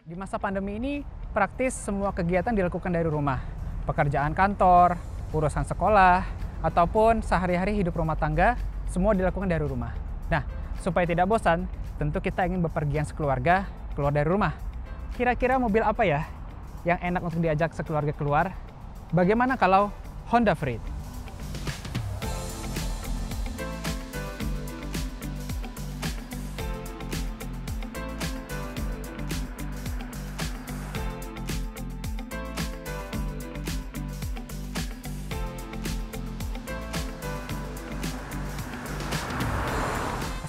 Di masa pandemi ini, praktis semua kegiatan dilakukan dari rumah. Pekerjaan kantor, urusan sekolah, ataupun sehari-hari hidup rumah tangga, semua dilakukan dari rumah. Nah, supaya tidak bosan, tentu kita ingin bepergian sekeluarga keluar dari rumah. Kira-kira mobil apa ya yang enak untuk diajak sekeluarga keluar? Bagaimana kalau Honda Freed?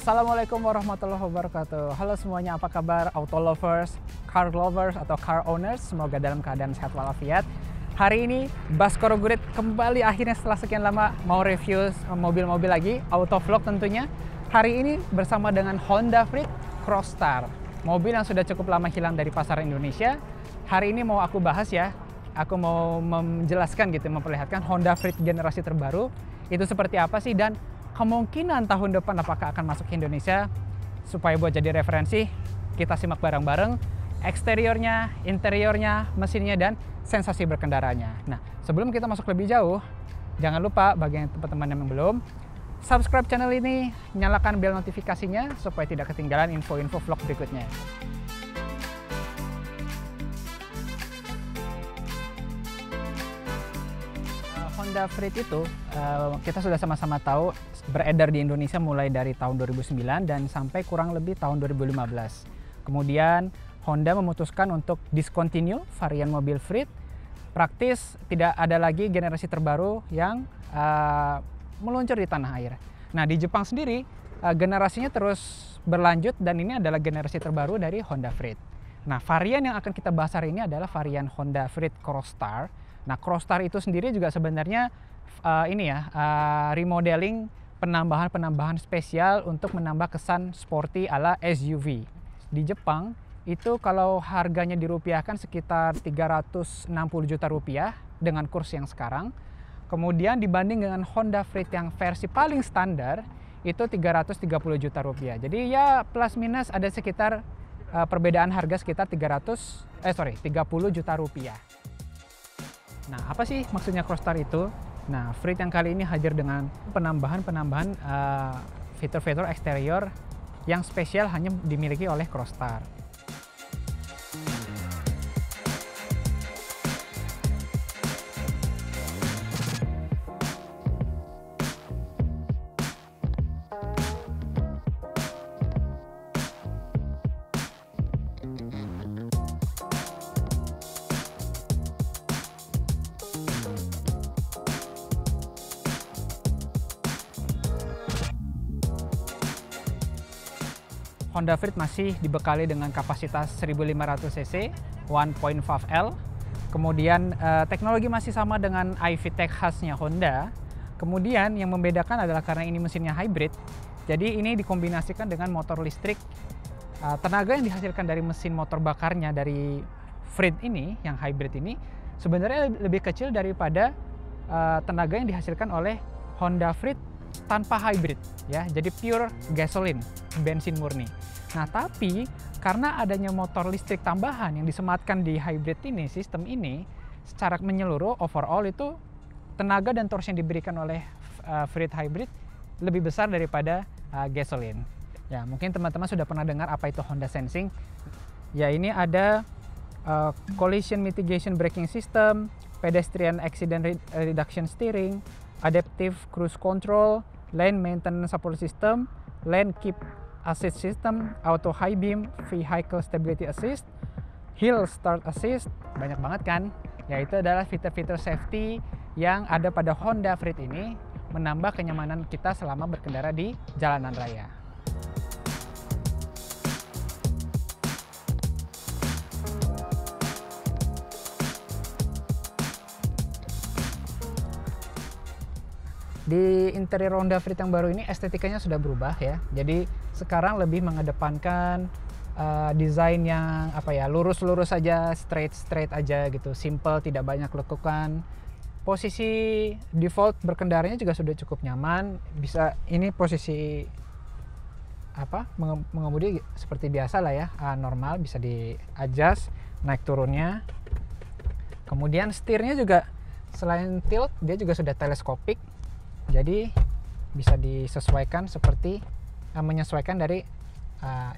Assalamualaikum warahmatullahi wabarakatuh. Halo semuanya, apa kabar auto lovers, car lovers, atau car owners? Semoga dalam keadaan sehat walafiat. Hari ini Baskoro Gurit kembali akhirnya setelah sekian lama mau review mobil-mobil lagi, auto vlog tentunya. Hari ini bersama dengan Honda Freed Crossstar, mobil yang sudah cukup lama hilang dari pasaran Indonesia. Hari ini mau aku bahas ya, aku mau menjelaskan gitu, memperlihatkan Honda Freed generasi terbaru itu seperti apa sih, dan kemungkinan tahun depan apakah akan masuk ke Indonesia. Supaya buat jadi referensi, kita simak bareng-bareng eksteriornya, interiornya, mesinnya, dan sensasi berkendaranya. Nah, sebelum kita masuk lebih jauh, jangan lupa bagi teman-teman yang belum subscribe channel ini, nyalakan bel notifikasinya supaya tidak ketinggalan info-info vlog berikutnya. Honda Freed itu kita sudah sama-sama tahu beredar di Indonesia mulai dari tahun 2009 dan sampai kurang lebih tahun 2015. Kemudian Honda memutuskan untuk discontinue varian mobil Freed. Praktis tidak ada lagi generasi terbaru yang meluncur di tanah air. Nah, di Jepang sendiri generasinya terus berlanjut dan ini adalah generasi terbaru dari Honda Freed. Nah, varian yang akan kita bahas hari ini adalah varian Honda Freed Crossstar. Nah, Crossstar itu sendiri juga sebenarnya remodeling, penambahan spesial untuk menambah kesan sporty ala SUV. Di Jepang itu kalau harganya dirupiahkan sekitar 360 juta rupiah dengan kurs yang sekarang. Kemudian dibanding dengan Honda Freed yang versi paling standar itu 330 juta rupiah. Jadi ya plus minus ada sekitar perbedaan harga sekitar 30 juta rupiah. Nah, apa sih maksudnya Crossstar itu? Nah, Freed yang kali ini hadir dengan penambahan fitur-fitur eksterior yang spesial hanya dimiliki oleh Crossstar. Honda Freed masih dibekali dengan kapasitas 1500 cc, 1.5L. Kemudian teknologi masih sama dengan iVTEC khasnya Honda. Kemudian yang membedakan adalah karena ini mesinnya hybrid, jadi ini dikombinasikan dengan motor listrik. Tenaga yang dihasilkan dari mesin motor bakarnya dari Freed ini, yang hybrid ini, sebenarnya lebih kecil daripada tenaga yang dihasilkan oleh Honda Freed tanpa hybrid ya, jadi pure gasoline, bensin murni. Nah, tapi karena adanya motor listrik tambahan yang disematkan di hybrid ini, sistem ini secara menyeluruh overall itu tenaga dan torsi yang diberikan oleh Freed hybrid lebih besar daripada gasoline. Ya, mungkin teman-teman sudah pernah dengar apa itu Honda Sensing. Ya, ini ada collision mitigation braking system, pedestrian accident reduction steering, adaptive cruise control, lane maintenance support system, lane keep assist system, auto high beam, vehicle stability assist, hill start assist, banyak banget kan? Ya, itu adalah fitur-fitur safety yang ada pada Honda Freed ini, menambah kenyamanan kita selama berkendara di jalanan raya. Di interior Honda Freed yang baru ini estetikanya sudah berubah ya. Jadi sekarang lebih mengedepankan desain yang lurus-lurus aja, straight aja gitu, simple, tidak banyak lekukan. Posisi default berkendaranya juga sudah cukup nyaman. Bisa ini posisi mengemudi seperti biasa lah ya, normal, bisa di adjust naik turunnya. Kemudian setirnya juga selain tilt dia juga sudah teleskopik, jadi bisa disesuaikan seperti menyesuaikan dari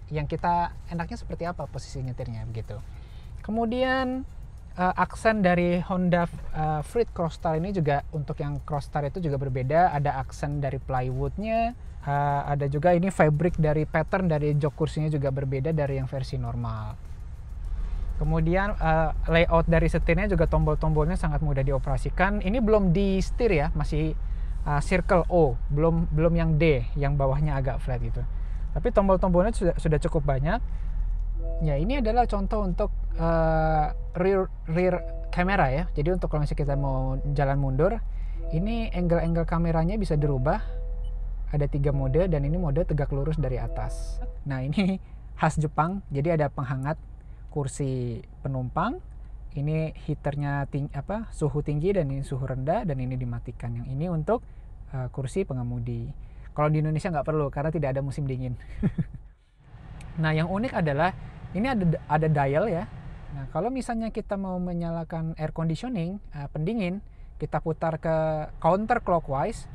yang kita enaknya seperti apa posisi nyetirnya begitu. Kemudian aksen dari Honda Freed Crossstar ini juga untuk yang Crossstar itu juga berbeda, ada aksen dari plywoodnya, ada juga ini fabric dari pattern dari jok kursinya juga berbeda dari yang versi normal. Kemudian layout dari setirnya juga tombol-tombolnya sangat mudah dioperasikan. Ini belum di setir ya, masih circle O, belum yang D yang bawahnya agak flat gitu. Tapi tombol-tombolnya sudah cukup banyak. Ya, ini adalah contoh untuk rear kamera ya. Jadi untuk kalau misalnya kita mau jalan mundur, ini angle kameranya bisa dirubah. Ada 3 mode dan ini mode tegak lurus dari atas. Nah, ini khas Jepang. Jadi ada penghangat kursi penumpang. Ini heaternya suhu tinggi dan ini suhu rendah, dan ini dimatikan. Yang ini untuk kursi pengemudi. Kalau di Indonesia nggak perlu karena tidak ada musim dingin. Nah, yang unik adalah ini ada dial ya. Nah, kalau misalnya kita mau menyalakan air conditioning, pendingin, kita putar ke counter clockwise.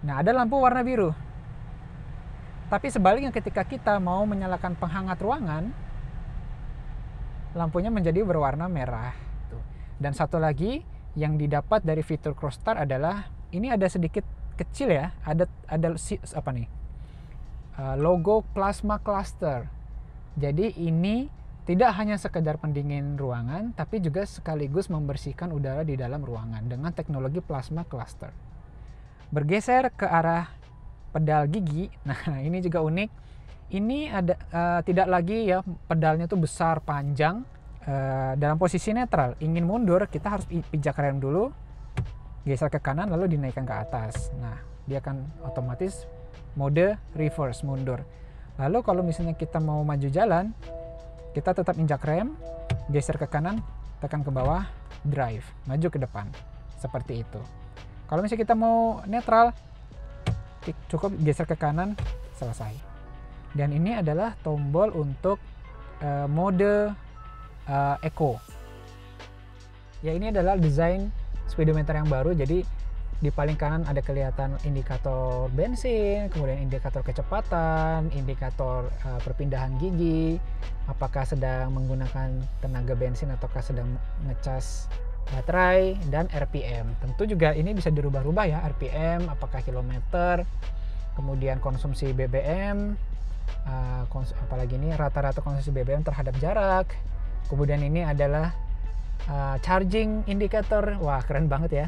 Nah, ada lampu warna biru. Tapi sebaliknya ketika kita mau menyalakan penghangat ruangan, lampunya menjadi berwarna merah. Dan satu lagi yang didapat dari fitur Crossstar adalah ini ada sedikit kecil ya, ada logo plasma cluster. Jadi ini tidak hanya sekedar pendingin ruangan, tapi juga sekaligus membersihkan udara di dalam ruangan dengan teknologi plasma cluster. Bergeser ke arah pedal gigi, nah ini juga unik. Ini ada tidak lagi ya pedalnya tuh besar panjang, dalam posisi netral. Ingin mundur kita harus pijak rem dulu, geser ke kanan lalu dinaikkan ke atas. Nah, dia akan otomatis mode reverse mundur. Lalu kalau misalnya kita mau maju jalan, kita tetap injak rem, geser ke kanan, tekan ke bawah, drive, maju ke depan. Seperti itu. Kalau misalnya kita mau netral, cukup geser ke kanan, selesai. Dan ini adalah tombol untuk mode eco. Ya, ini adalah desain speedometer yang baru. Jadi di paling kanan ada kelihatan indikator bensin, kemudian indikator kecepatan, indikator perpindahan gigi, apakah sedang menggunakan tenaga bensin ataukah sedang ngecas baterai, dan RPM. Tentu juga ini bisa dirubah-rubah ya, RPM, apakah kilometer, kemudian konsumsi BBM, apalagi ini rata-rata konsumsi BBM terhadap jarak. Kemudian ini adalah charging indicator, wah keren banget ya.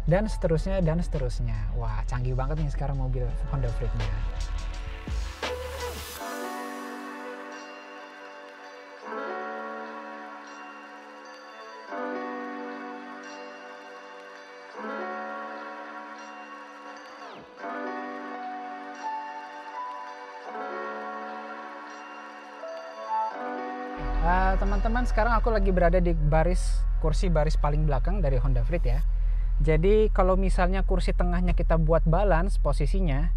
Dan seterusnya dan seterusnya. Wah, canggih banget nih sekarang mobil Honda Freed-nya. Teman-teman, sekarang aku lagi berada di kursi baris paling belakang dari Honda Freed ya. Jadi kalau misalnya kursi tengahnya kita buat balance posisinya,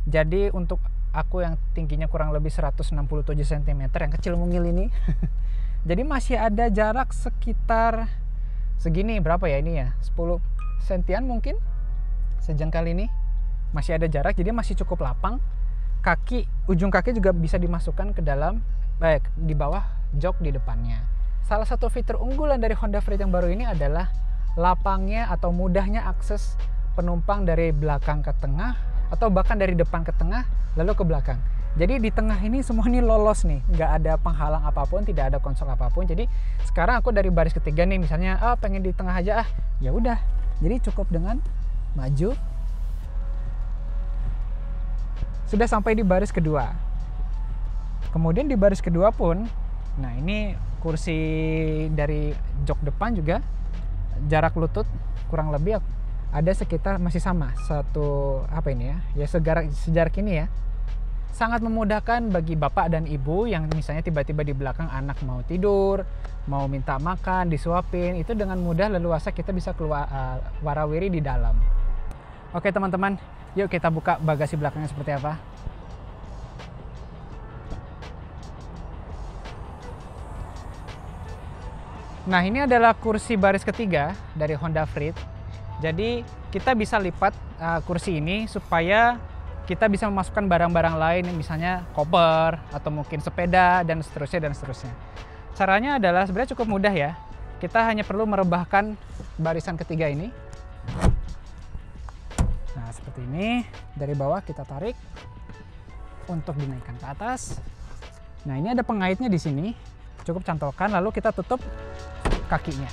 jadi untuk aku yang tingginya kurang lebih 167 cm, yang kecil mungil ini, jadi masih ada jarak sekitar segini, berapa ya ini ya, 10 sentian mungkin, sejengkal ini, masih ada jarak, jadi masih cukup lapang. Ujung kaki juga bisa dimasukkan ke dalam, di bawah jok di depannya. Salah satu fitur unggulan dari Honda Freed yang baru ini adalah lapangnya atau mudahnya akses penumpang dari belakang ke tengah atau bahkan dari depan ke tengah lalu ke belakang. Jadi di tengah ini semua ini lolos nih, nggak ada penghalang apapun, tidak ada konsol apapun. Jadi sekarang aku dari baris ketiga nih, misalnya pengen di tengah aja ya udah. Jadi cukup dengan maju, sudah sampai di baris kedua. Kemudian di baris kedua pun, nah ini kursi dari jok depan juga jarak lutut kurang lebih ada sekitar masih sama sejarak ini ya. Sangat memudahkan bagi bapak dan ibu yang misalnya tiba-tiba di belakang anak mau tidur, mau minta makan, disuapin, itu dengan mudah leluasa kita bisa keluar warawiri di dalam. Oke teman-teman, yuk kita buka bagasi belakangnya seperti apa. Nah, ini adalah kursi baris ketiga dari Honda Freed. Jadi kita bisa lipat kursi ini supaya kita bisa memasukkan barang-barang lain, misalnya koper atau mungkin sepeda dan seterusnya dan seterusnya. Caranya adalah sebenarnya cukup mudah ya. Kita hanya perlu merebahkan barisan ketiga ini. Nah, seperti ini. Dari bawah kita tarik untuk dinaikkan ke atas. Nah, ini ada pengaitnya di sini. Cukup cantolkan, lalu kita tutup kakinya.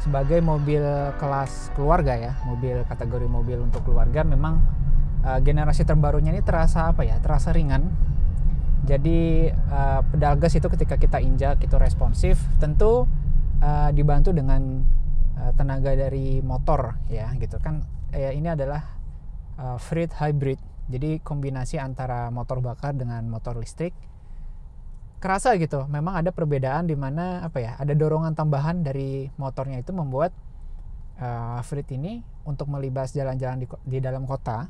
Sebagai mobil kelas keluarga ya, mobil kategori mobil untuk keluarga, memang generasi terbarunya ini terasa apa ya, terasa ringan. Jadi pedal gas itu ketika kita injak itu responsif, tentu dibantu dengan tenaga dari motor ya gitu kan. Ini adalah Freed Hybrid, jadi kombinasi antara motor bakar dengan motor listrik. Kerasa gitu, memang ada perbedaan di mana apa ya, ada dorongan tambahan dari motornya itu membuat Freed ini untuk melibas jalan-jalan di dalam kota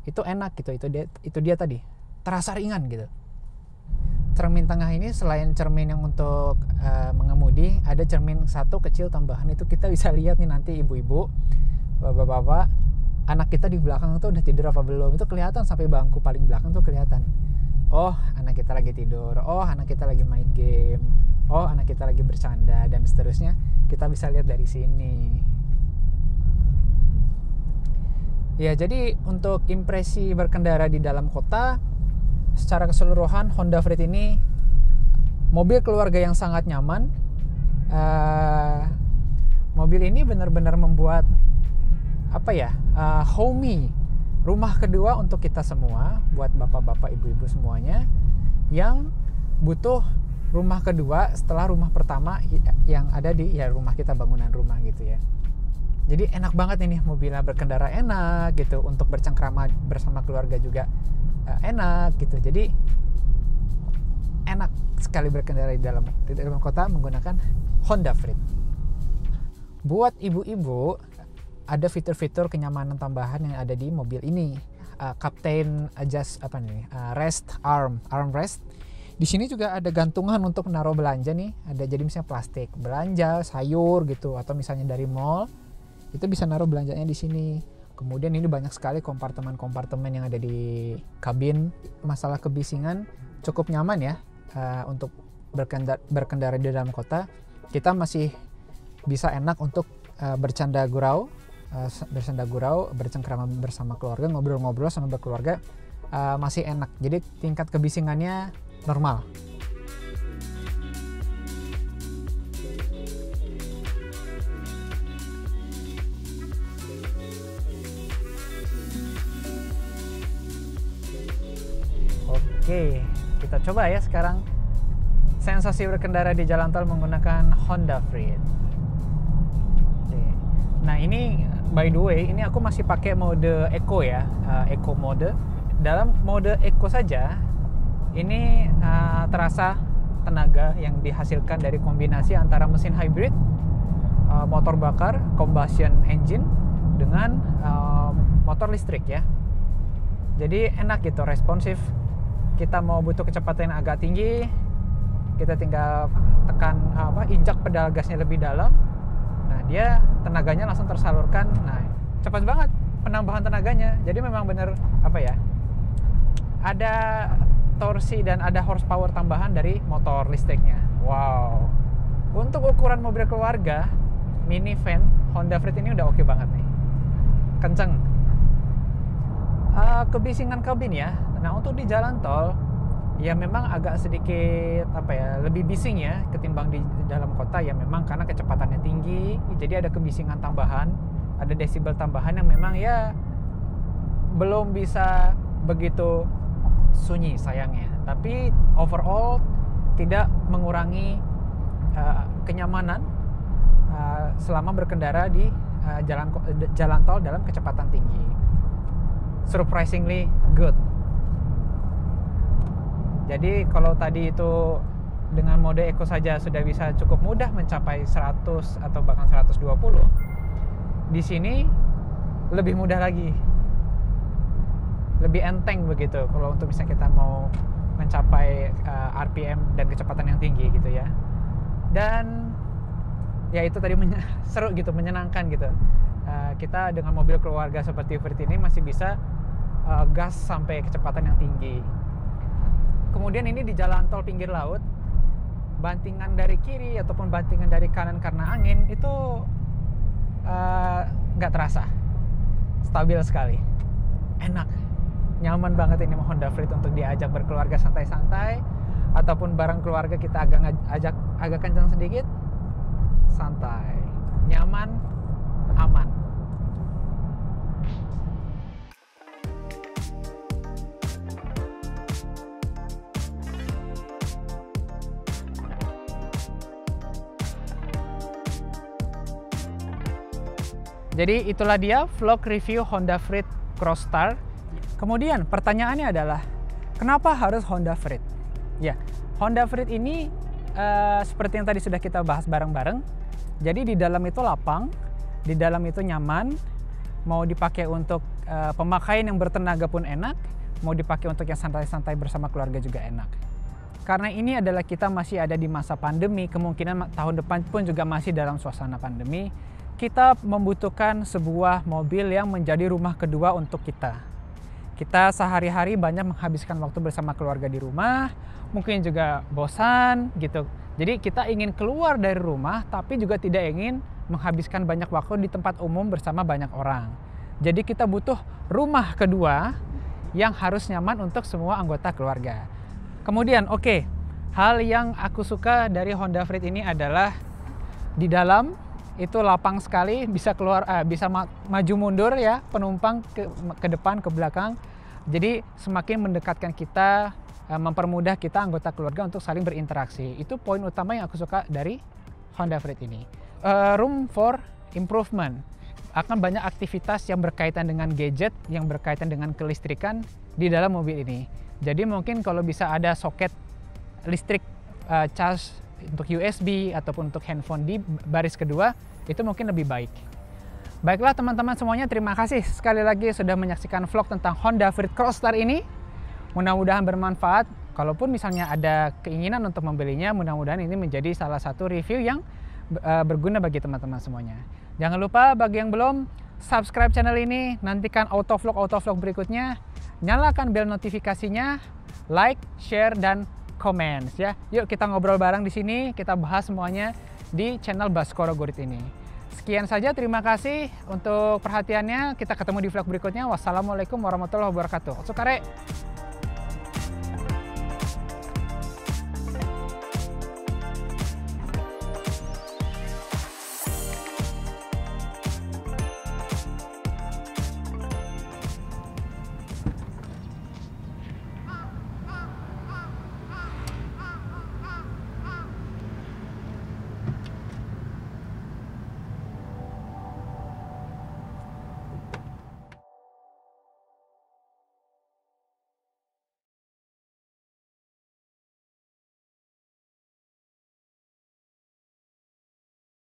itu enak gitu. Itu dia tadi, terasa ringan gitu. Cermin tengah ini selain cermin yang untuk mengemudi, ada cermin satu kecil tambahan. Itu kita bisa lihat nih nanti ibu-ibu, bapak-bapak, anak kita di belakang tuh udah tidur apa belum. Itu kelihatan sampai bangku paling belakang tuh kelihatan. Oh, anak kita lagi tidur. Oh, anak kita lagi main game. Oh, anak kita lagi bercanda dan seterusnya. Kita bisa lihat dari sini. Ya, jadi untuk impresi berkendara di dalam kota, secara keseluruhan Honda Freed ini mobil keluarga yang sangat nyaman. Mobil ini benar-benar membuat apa ya, homey, rumah kedua untuk kita semua, buat bapak-bapak, ibu-ibu semuanya yang butuh rumah kedua setelah rumah pertama yang ada di rumah kita, bangunan rumah gitu ya. Jadi enak banget ini mobilnya, berkendara enak gitu, untuk bercengkrama bersama keluarga juga enak gitu. Jadi enak sekali berkendara di dalam kota menggunakan Honda Freed. Buat ibu-ibu, ada fitur-fitur kenyamanan tambahan yang ada di mobil ini. Captain adjust armrest. Di sini juga ada gantungan untuk menaruh belanja nih. Ada jadi misalnya plastik belanja, sayur gitu, atau misalnya dari mall, itu bisa naruh belanjanya di sini. Kemudian ini banyak sekali kompartemen-kompartemen yang ada di kabin. Masalah kebisingan cukup nyaman ya, untuk berkendara di dalam kota. Kita masih bisa enak untuk bercanda gurau, bercengkrama bersama keluarga, ngobrol-ngobrol sama berkeluarga, masih enak. Jadi tingkat kebisingannya normal. Oke, kita coba ya sekarang sensasi berkendara di jalan tol menggunakan Honda Freed. Nah, ini by the way, ini aku masih pakai mode Eco ya, Eco mode. Dalam mode Eco saja, ini terasa tenaga yang dihasilkan dari kombinasi antara mesin hybrid, motor bakar, combustion engine, dengan motor listrik ya. Jadi enak gitu, responsif. Kita mau butuh kecepatan yang agak tinggi, kita tinggal tekan injak pedal gasnya lebih dalam. Nah, dia tenaganya langsung tersalurkan. Nah, cepat banget penambahan tenaganya. Jadi memang benar ada torsi dan ada horsepower tambahan dari motor listriknya. Wow. Untuk ukuran mobil keluarga, minivan, Honda Freed ini udah oke banget nih. Kenceng. Kebisingan kabin ya. Nah, untuk di jalan tol ya memang agak sedikit lebih bising ya ketimbang di dalam kota ya, memang karena kecepatannya tinggi. Jadi ada kebisingan tambahan, ada desibel tambahan yang memang ya belum bisa begitu sunyi sayangnya. Tapi overall tidak mengurangi kenyamanan selama berkendara di jalan tol dalam kecepatan tinggi. Surprisingly good. Jadi kalau tadi itu dengan mode Eco saja sudah bisa cukup mudah mencapai 100 atau bahkan 120, di sini lebih mudah lagi, lebih enteng begitu kalau untuk misalnya kita mau mencapai RPM dan kecepatan yang tinggi gitu ya. Dan ya itu tadi seru gitu, menyenangkan gitu. Kita dengan mobil keluarga seperti Vert ini masih bisa gas sampai kecepatan yang tinggi. Kemudian ini di jalan tol pinggir laut, bantingan dari kiri ataupun bantingan dari kanan karena angin itu nggak terasa, stabil sekali, enak, nyaman banget ini Honda Freed untuk diajak berkeluarga santai-santai, ataupun bareng keluarga kita agak kencang sedikit, santai, nyaman, aman. Jadi itulah dia vlog review Honda Freed Crossstar. Kemudian pertanyaannya adalah, kenapa harus Honda Freed? Ya, Honda Freed ini seperti yang tadi sudah kita bahas bareng-bareng. Jadi di dalam itu lapang, di dalam itu nyaman, mau dipakai untuk pemakaian yang bertenaga pun enak, mau dipakai untuk yang santai-santai bersama keluarga juga enak. Karena ini adalah kita masih ada di masa pandemi, kemungkinan tahun depan pun juga masih dalam suasana pandemi. Kita membutuhkan sebuah mobil yang menjadi rumah kedua untuk kita. Kita sehari-hari banyak menghabiskan waktu bersama keluarga di rumah, mungkin juga bosan gitu. Jadi kita ingin keluar dari rumah, tapi juga tidak ingin menghabiskan banyak waktu di tempat umum bersama banyak orang. Jadi kita butuh rumah kedua yang harus nyaman untuk semua anggota keluarga. Kemudian hal yang aku suka dari Honda Freed ini adalah di dalam itu lapang sekali, bisa keluar, bisa maju mundur ya penumpang ke depan, ke belakang. Jadi semakin mendekatkan kita, mempermudah kita anggota keluarga untuk saling berinteraksi. Itu poin utama yang aku suka dari Honda Freed ini. Room for improvement. Akan banyak aktivitas yang berkaitan dengan gadget, yang berkaitan dengan kelistrikan di dalam mobil ini. Jadi mungkin kalau bisa ada soket listrik charge untuk USB ataupun untuk handphone di baris kedua, itu mungkin lebih baik. Baiklah teman-teman semuanya, terima kasih sekali lagi sudah menyaksikan vlog tentang Honda Freed Crossstar ini. Mudah-mudahan bermanfaat. Kalaupun misalnya ada keinginan untuk membelinya, mudah-mudahan ini menjadi salah satu review yang berguna bagi teman-teman semuanya. Jangan lupa bagi yang belum, subscribe channel ini, nantikan autovlog berikutnya, nyalakan bel notifikasinya, like, share, dan comments ya. Yuk kita ngobrol bareng di sini, kita bahas semuanya di channel Baskoro Gurit ini. Sekian saja, terima kasih untuk perhatiannya. Kita ketemu di vlog berikutnya. Wassalamualaikum warahmatullahi wabarakatuh. Sukare.